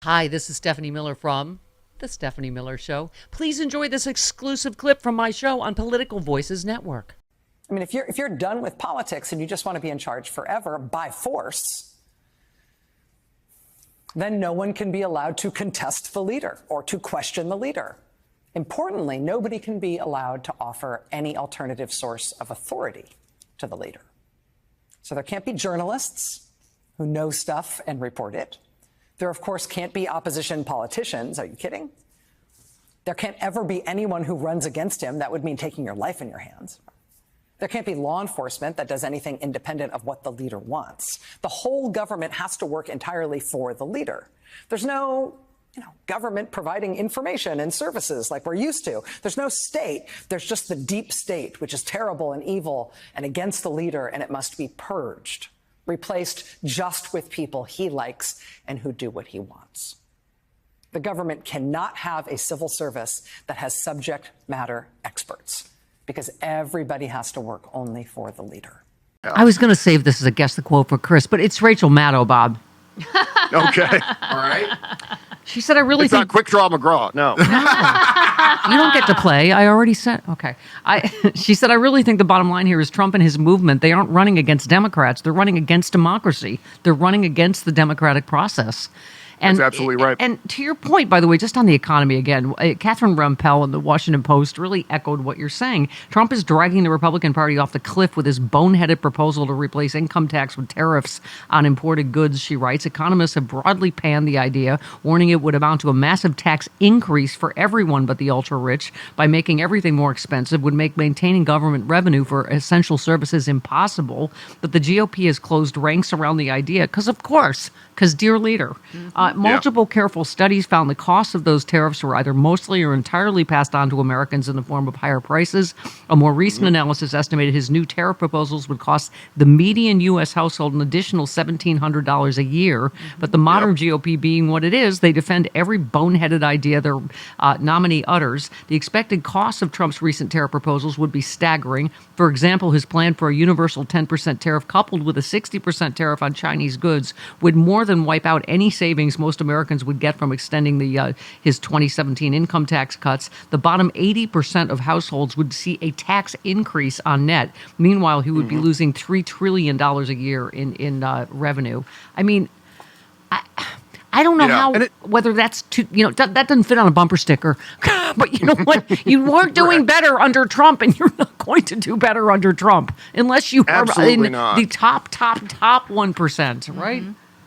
Hi, this is Stephanie Miller from The Stephanie Miller Show. Please enjoy this exclusive clip from my show on Political Voices Network. I mean, if you're done with politics and you just want to be in charge forever by force, then no one can be allowed to contest the leader or to question the leader. Importantly, nobody can be allowed to offer any alternative source of authority to the leader. So there can't be journalists who know stuff and report it. There, of course, can't be opposition politicians. Are you kidding? There can't ever be anyone who runs against him. That would mean taking your life in your hands. There can't be law enforcement that does anything independent of what the leader wants. The whole government has to work entirely for the leader. There's no, government providing information and services like we're used to. There's no state. There's just the deep state, which is terrible and evil and against the leader, and it must be purged, replaced just with people he likes and who do what he wants. The government cannot have a civil service that has subject matter experts because everybody has to work only for the leader. I was going to save this as a guess the quote for Chris, but it's Rachel Maddow, Bob. Okay. All right. She said, I really it's think... not Quick Draw McGraw. No. You don't get to play. I already said... Okay. She said, I really think the bottom line here is Trump and his movement, they aren't running against Democrats. They're running against democracy. They're running against the democratic process. That's absolutely right. And to your point, by the way, just on the economy again, Catherine Rumpel in the Washington Post really echoed what you're saying. Trump is dragging the Republican Party off the cliff with his boneheaded proposal to replace income tax with tariffs on imported goods, she writes. Economists have broadly panned the idea, warning it would amount to a massive tax increase for everyone but the ultra-rich by making everything more expensive, would make maintaining government revenue for essential services impossible. But the GOP has closed ranks around the idea because dear leader, multiple careful studies found the costs of those tariffs were either mostly or entirely passed on to Americans in the form of higher prices. A more recent analysis estimated his new tariff proposals would cost the median U.S. household an additional $1,700 a year. But the modern GOP being what it is, they defend every boneheaded idea their nominee utters. The expected costs of Trump's recent tariff proposals would be staggering. For example, his plan for a universal 10% tariff coupled with a 60% tariff on Chinese goods would more than wipe out any savings most Americans would get from extending his 2017 income tax cuts. The bottom 80% of households would see a tax increase on net. Meanwhile, he would be losing $3 trillion a year in revenue. I mean, I don't know whether that's too, that doesn't fit on a bumper sticker. But you know what? You weren't doing better under Trump, and you're not going to do better under Trump unless you are in the top 1%, right?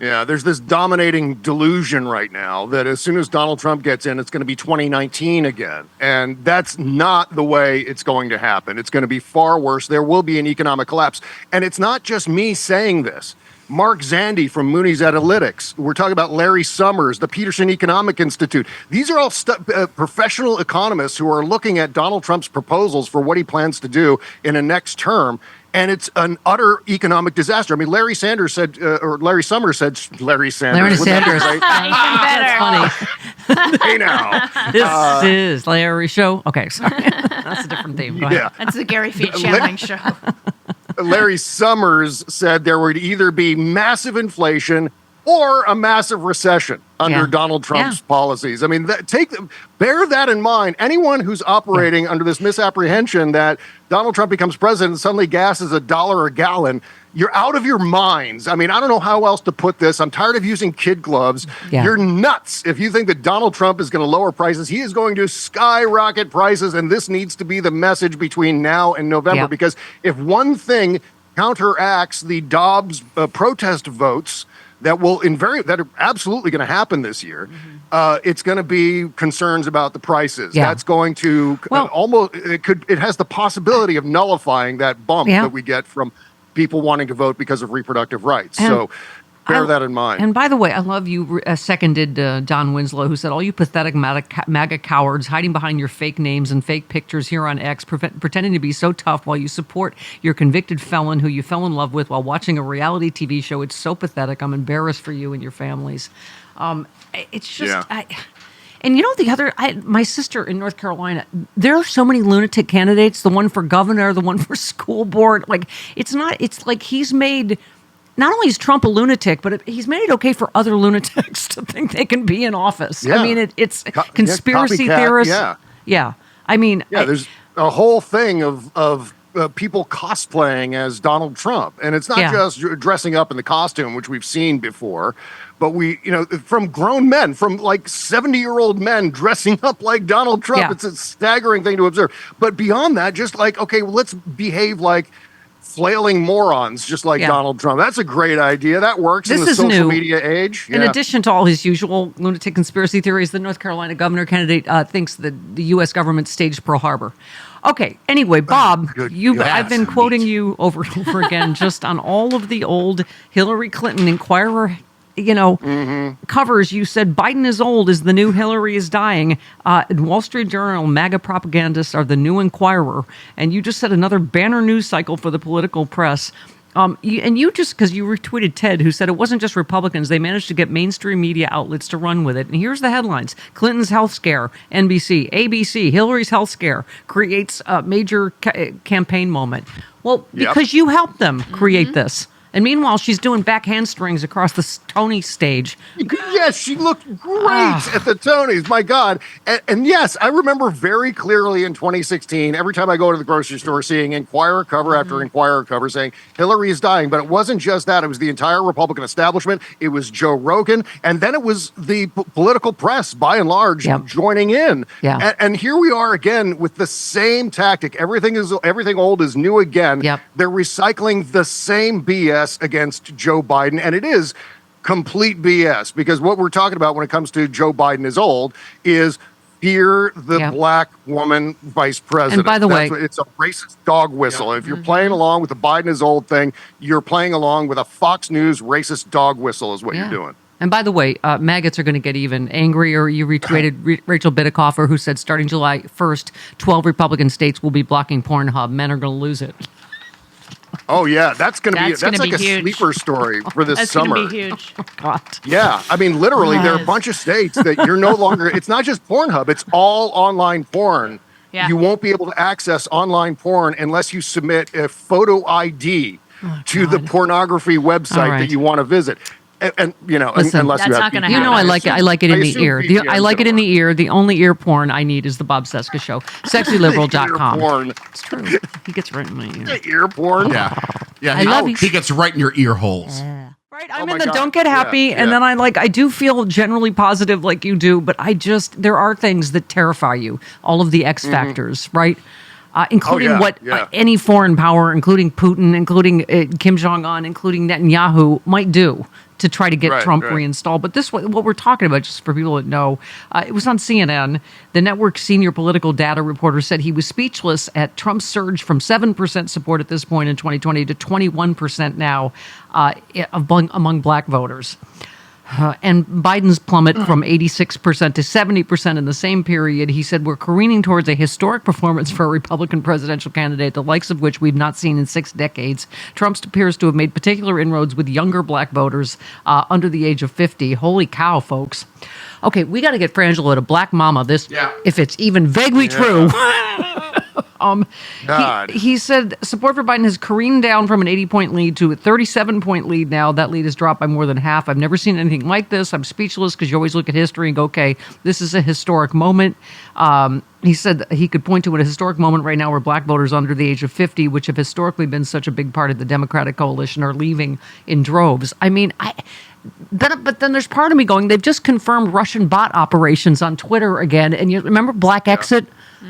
Yeah, there's this dominating delusion right now that as soon as Donald Trump gets in, it's going to be 2019 again. And that's not the way it's going to happen. It's going to be far worse. There will be an economic collapse. And it's not just me saying this. Mark Zandi from Moody's Analytics. We're talking about Larry Summers, the Peterson Economic Institute. These are all professional economists who are looking at Donald Trump's proposals for what he plans to do in a next term. And it's an utter economic disaster. I mean, Larry Summers said, Larry Sanders. Larry Sanders. Even better. That's funny. Hey now. This is Larry Show. Okay, sorry. That's a different theme. Go ahead. That's the Gary Fee channeling show. Larry Summers said there would either be massive inflation or a massive recession under Donald Trump's policies. I mean, bear that in mind. Anyone who's operating under this misapprehension that Donald Trump becomes president and suddenly gas is $1 a gallon, you're out of your minds. I mean, I don't know how else to put this. I'm tired of using kid gloves. Yeah. You're nuts if you think that Donald Trump is going to lower prices. He is going to skyrocket prices, and this needs to be the message between now and November. Because if one thing counteracts the Dobbs protest votes, that are absolutely going to happen this year. It's going to be concerns about the prices. Yeah. That's going to it has the possibility of nullifying that bump that we get from people wanting to vote because of reproductive rights. So bear that in mind. And by the way, I love you seconded Don Winslow, who said, all you pathetic MAGA cowards hiding behind your fake names and fake pictures here on X, pretending to be so tough while you support your convicted felon who you fell in love with while watching a reality TV show. It's so pathetic. I'm embarrassed for you and your families. It's just... Yeah. And my sister in North Carolina, there are so many lunatic candidates, the one for governor, the one for school board. Like, it's like he's made not only is Trump a lunatic, but he's made it okay for other lunatics to think they can be in office. Yeah. I mean, it's conspiracy theorists. Yeah. I mean, there's a whole thing of people cosplaying as Donald Trump, and it's not just dressing up in the costume, which we've seen before, but from grown men, from like 70-year-old men dressing up like Donald Trump. It's a staggering thing to observe. But beyond that, just like, okay, well, let's behave like flailing morons, just like Donald Trump. That's a great idea. That works in the social media age. In addition to all his usual lunatic conspiracy theories, the North Carolina governor candidate thinks that the U.S. government staged Pearl Harbor. Okay. Anyway, Bob, I've been quoting you over and over again just on all of the old Hillary Clinton Inquirer, covers. You said Biden is old is the new Hillary is dying. Wall Street Journal, MAGA propagandists are the new Inquirer. And you just said another banner news cycle for the political press. Because you retweeted Ted, who said it wasn't just Republicans. They managed to get mainstream media outlets to run with it. And here's the headlines. Clinton's health scare, NBC, ABC, Hillary's health scare creates a major campaign moment. Well, because you helped them create this. And meanwhile, she's doing back handstrings across the Tony stage. Yes, she looked great at the Tonys. My God. And yes, I remember very clearly in 2016, every time I go to the grocery store, seeing Inquirer cover after Inquirer cover saying Hillary is dying. But it wasn't just that. It was the entire Republican establishment. It was Joe Rogan. And then it was the political press, by and large, joining in. Yeah. And here we are again with the same tactic. Everything old is new again. Yep. They're recycling the same BS against Joe Biden, and it is complete BS, because what we're talking about when it comes to Joe Biden is old is fear the black woman vice president. And by the way, it's a racist dog whistle. If you're playing along with the Biden is old thing, you're playing along with a Fox News racist dog whistle is what you're doing. And by the way, maggots are going to get even angrier. You retweeted Rachel Bidikofer, who said starting July 1st, 12 Republican states will be blocking Pornhub. Men are going to lose it. Oh yeah, that's like a sleeper story for this summer. That's going to be huge. Oh, God. Yeah, I mean, literally, there are a bunch of states that you're no longer. It's not just Pornhub; it's all online porn. Yeah. You won't be able to access online porn unless you submit a photo ID to the pornography website that you want to visit. And Listen, unless you have, I like it. I like it in the ear. I like it in the ear. The only ear porn I need is the Bob Seska Show. Sexyliberal.com. Ear porn. It's true. He gets right in my ear. Ear porn. Yeah. I love you. He gets right in your ear holes. Right, I'm in the don't get happy, and then I do feel generally positive like you do, but there are things that terrify you. All of the X factors, right? Including any foreign power, including Putin, including Kim Jong-un, including Netanyahu, might do to try to get Trump reinstalled. But what we're talking about, just for people that know, it was on CNN. The network's senior political data reporter said he was speechless at Trump's surge from 7% support at this point in 2020 to 21% now among black voters. And Biden's plummet from 86% to 70% in the same period. He said, we're careening towards a historic performance for a Republican presidential candidate, the likes of which we've not seen in 6 decades. Trump appears to have made particular inroads with younger black voters under the age of 50. Holy cow, folks. Okay, we got to get Frangela to Black Mama if it's even vaguely true. He said support for Biden has careened down from an 80-point lead to a 37-point lead now. That lead has dropped by more than half. I've never seen anything like this. I'm speechless because you always look at history and go, okay, this is a historic moment. He said he could point to a historic moment right now where black voters under the age of 50, which have historically been such a big part of the Democratic coalition, are leaving in droves. I mean, but then there's part of me going, they've just confirmed Russian bot operations on Twitter again. And you remember Black Exit?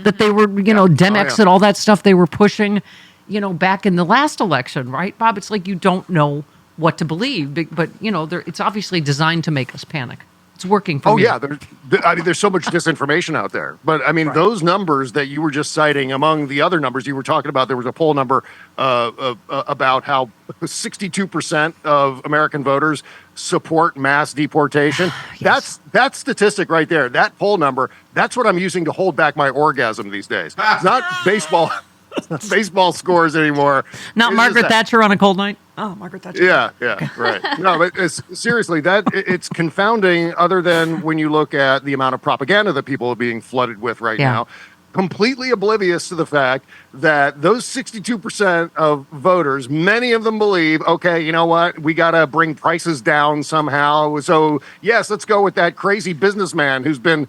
That they were, Dem Exit, all that stuff they were pushing, back in the last election, right, Bob? It's like you don't know what to believe, but it's obviously designed to make us panic. It's working for me. There's so much disinformation out there. But, I mean, those numbers that you were just citing, among the other numbers you were talking about, there was a poll number about how 62% of American voters support mass deportation. Yes. That statistic right there, that poll number, that's what I'm using to hold back my orgasm these days. It's not baseball scores anymore. Not Margaret Thatcher on a cold night. Oh, Margaret Thatcher. Yeah, right. No, but seriously, it's confounding. Other than when you look at the amount of propaganda that people are being flooded with right now, completely oblivious to the fact that those 62% of voters, many of them believe, okay, you know what, we got to bring prices down somehow. So, yes, let's go with that crazy businessman who's been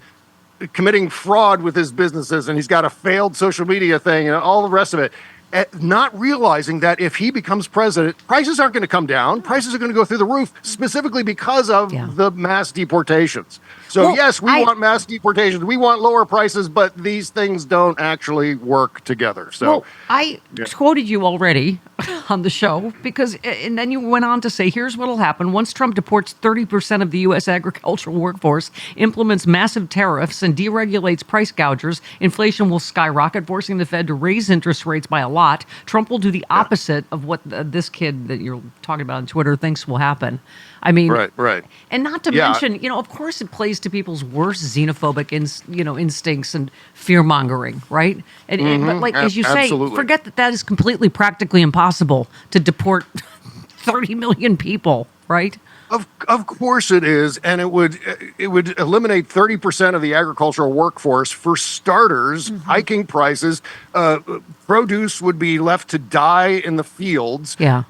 committing fraud with his businesses and he's got a failed social media thing and all the rest of it. Not realizing that if he becomes president, prices aren't going to come down. Prices are going to go through the roof, specifically because of the mass deportations. So, yes, we want mass deportations. We want lower prices, but these things don't actually work together. So, I quoted you already on the show because, and then you went on to say, here's what will happen. Once Trump deports 30% of the U.S. agricultural workforce, implements massive tariffs, and deregulates price gougers, inflation will skyrocket, forcing the Fed to raise interest rates by a lot. Trump will do the opposite of what this kid that you're talking about on Twitter thinks will happen. I mean, right. And not to mention, of course it plays to people's worst xenophobic, instincts and fear mongering, right? But like, as you say, forget that is completely practically impossible to deport 30 million people, right? Of course it is, and it would eliminate 30% of the agricultural workforce for starters, hiking prices. Produce would be left to die in the fields. Yeah.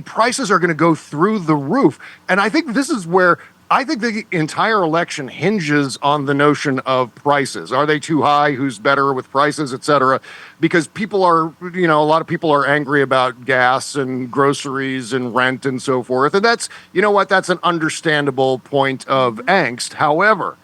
Prices are going to go through the roof, and I think this is where I think the entire election hinges on the notion of prices. Are they too high? Who's better with prices, et cetera? Because people are, a lot of people are angry about gas and groceries and rent and so forth. And that's, that's an understandable point of angst. However,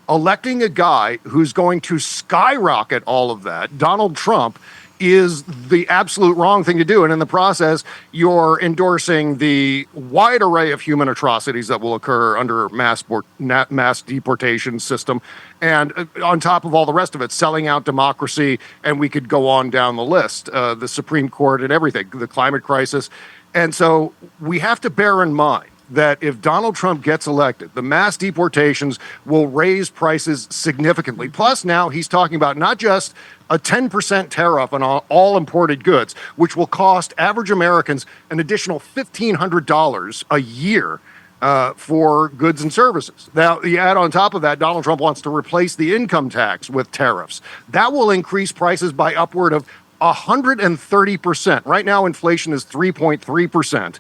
electing a guy who's going to skyrocket all of that, Donald Trump, is the absolute wrong thing to do. And in the process, you're endorsing the wide array of human atrocities that will occur under mass deportation system. And on top of all the rest of it, selling out democracy. And we could go on down the list, the Supreme Court and everything, the climate crisis. And so we have to bear in mind that if Donald Trump gets elected, the mass deportations will raise prices significantly. Plus, now he's talking about not just a 10% tariff on all imported goods, which will cost average Americans an additional $1,500 a year for goods and services. Now, you add on top of that, Donald Trump wants to replace the income tax with tariffs. That will increase prices by upward of 130%. Right now, inflation is 3.3%.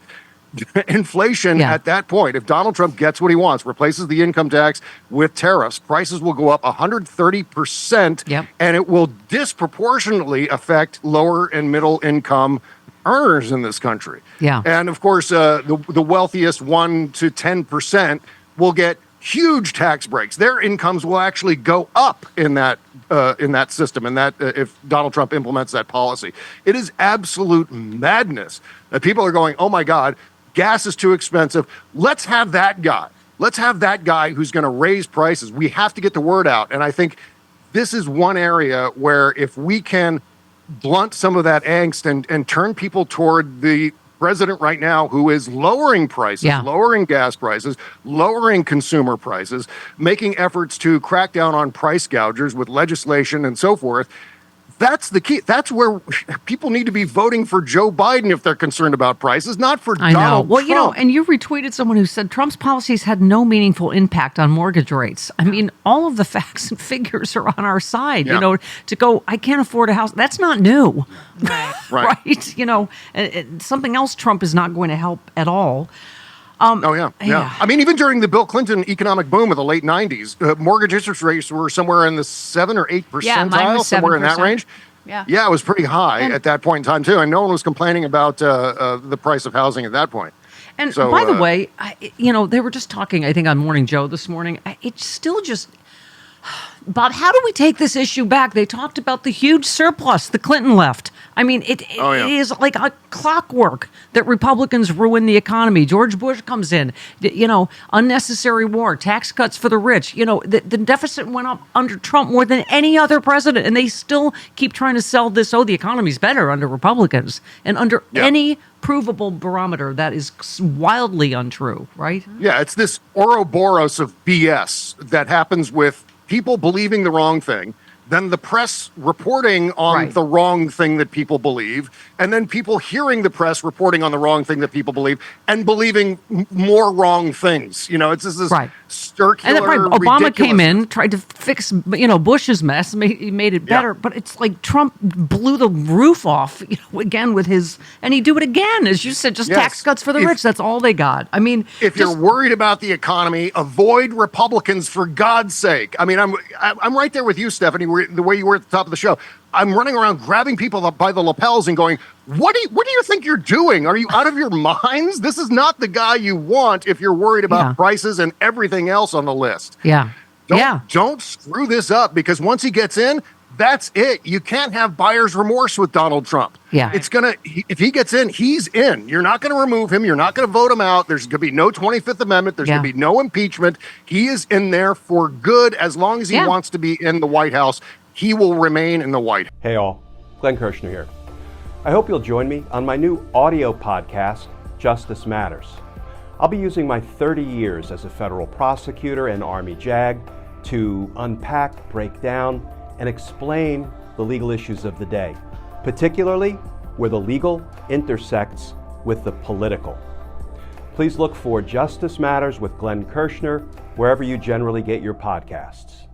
Inflation at that point, if Donald Trump gets what he wants, replaces the income tax with tariffs, prices will go up 130%, and it will disproportionately affect lower and middle income earners in this country. And of course, the wealthiest 1 to 10% will get huge tax breaks. Their incomes will actually go up in that system, and that if Donald Trump implements that policy, it is absolute madness that people are going, oh my God, gas is too expensive. Let's have that guy. Let's have that guy who's going to raise prices. We have to get the word out. And I think this is one area where if we can blunt some of that angst and turn people toward the president right now who is lowering prices, lowering gas prices, lowering consumer prices, making efforts to crack down on price gougers with legislation and so forth. That's the key. That's where people need to be voting for Joe Biden if they're concerned about prices, not for Donald Trump. Well, and you retweeted someone who said Trump's policies had no meaningful impact on mortgage rates. I mean, all of the facts and figures are on our side. To go, I can't afford a house. That's not new. Right. Something else Trump is not going to help at all. I mean, even during the Bill Clinton economic boom of the late 90s, mortgage interest rates were somewhere in the 7 or 8 percentile, somewhere in that range. Yeah, it was pretty high at that point in time, too. And no one was complaining about the price of housing at that point. And so, by the way, they were just talking, I think, on Morning Joe this morning. It's still just... Bob, how do we take this issue back? They talked about the huge surplus the Clinton left. I mean, it is like a clockwork that Republicans ruin the economy. George Bush comes in, unnecessary war, tax cuts for the rich. The deficit went up under Trump more than any other president, and they still keep trying to sell this, the economy's better under Republicans. And under any provable barometer, that is wildly untrue, right? Yeah, it's this Ouroboros of BS that happens with people believing the wrong thing, then the press reporting on the wrong thing that people believe, and then people hearing the press reporting on the wrong thing that people believe and believing more wrong things. It's just this circular. And then, right, Obama ridiculous. came in, tried to fix, Bush's mess, made it better. But it's like Trump blew the roof off, again with his, and he'd do it again, as you said, just tax cuts for the rich. That's all they got. I mean, if you're worried about the economy, avoid Republicans for God's sake. I mean, I'm right there with you, Stephanie. The way you were at the top of the show. I'm running around grabbing people by the lapels and going, what do you think you're doing? Are you out of your minds? This is not the guy you want if you're worried about prices and everything else on the list. Don't screw this up, because once he gets in, that's it. You can't have buyer's remorse with Donald Trump. If he gets in, he's in. You're not going to remove him. You're not going to vote him out. There's going to be no 25th Amendment. There's going to be no impeachment. He is in there for good. As long as he wants to be in the White House, he will remain in the White House. Hey all, Glenn Kirshner here. I hope you'll join me on my new audio podcast, Justice Matters. I'll be using my 30 years as a federal prosecutor and Army JAG to unpack, break down, and explain the legal issues of the day, particularly where the legal intersects with the political. Please look for Justice Matters with Glenn Kirshner wherever you generally get your podcasts.